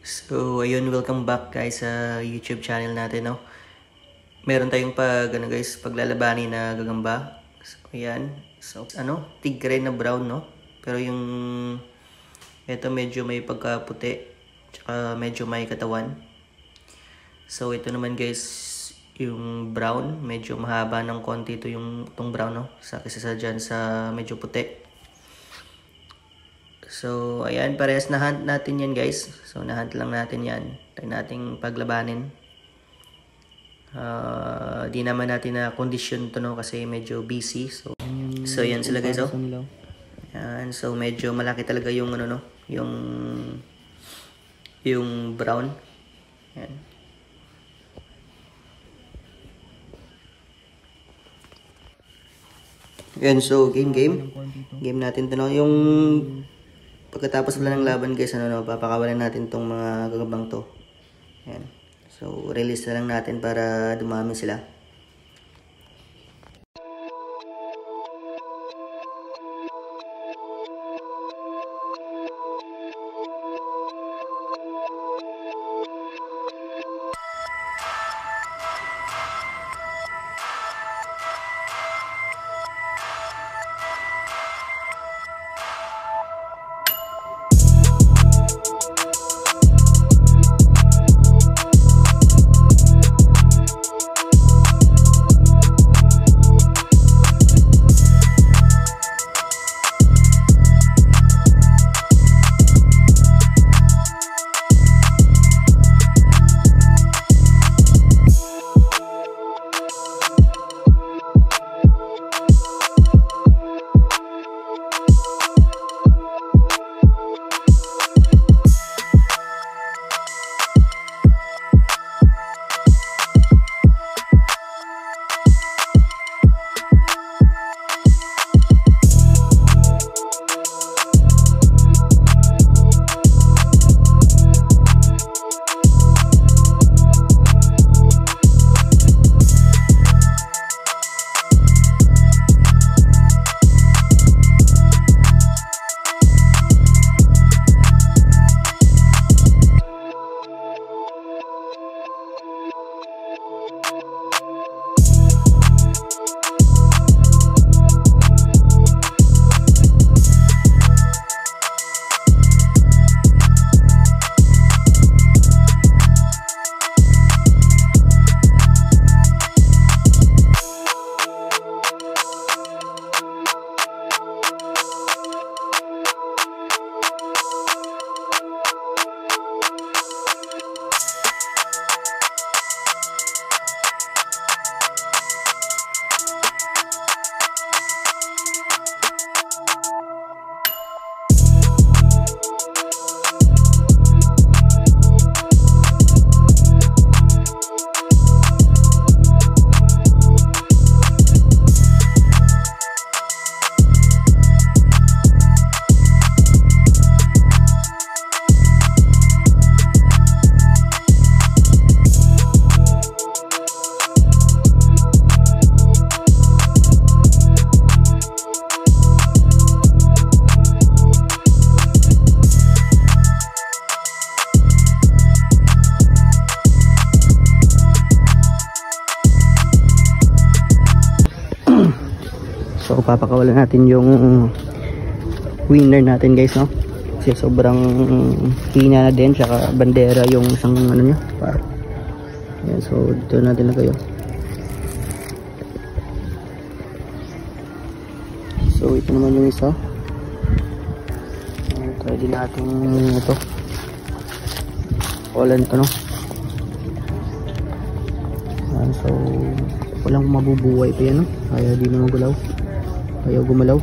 So, ayun, welcome back guys sa YouTube channel natin, no? Meron tayong paglalabanin na gagamba. So, ayan. So, tigre na brown, no? Pero yung ito medyo may pagkaputi, tsaka medyo may katawan. So, ito naman guys, yung brown, medyo mahaba ng konti ito itong brown, no? Kaysa sa dyan sa medyo puti. So, ayan, parehas na hunt natin yan guys. So, na-hunt lang natin yan. Try nating paglabanin. Di naman natin na condition to, no? Kasi medyo busy. So yan sila guys, oh. Ayan, so medyo malaki talaga yung no? Yung brown. Ayan. Ayan, so game natin to, no? Yung pagkatapos wala ng laban guys, papakawalan natin tong mga gagambang to. Ayan. So, release na lang natin para dumami sila. So, papakawalan natin yung winner natin guys, no? Kasi sobrang hina na din, tsaka bandera yung isang niya, par. Ayan, so dito natin na kayo. So, ito naman yung isa. Ayan, try din natin ito. Kawalan ito, no? Ayan, so walang mabubuhay pa yan, no? Kaya di na magulaw. Ayaw gumalaw.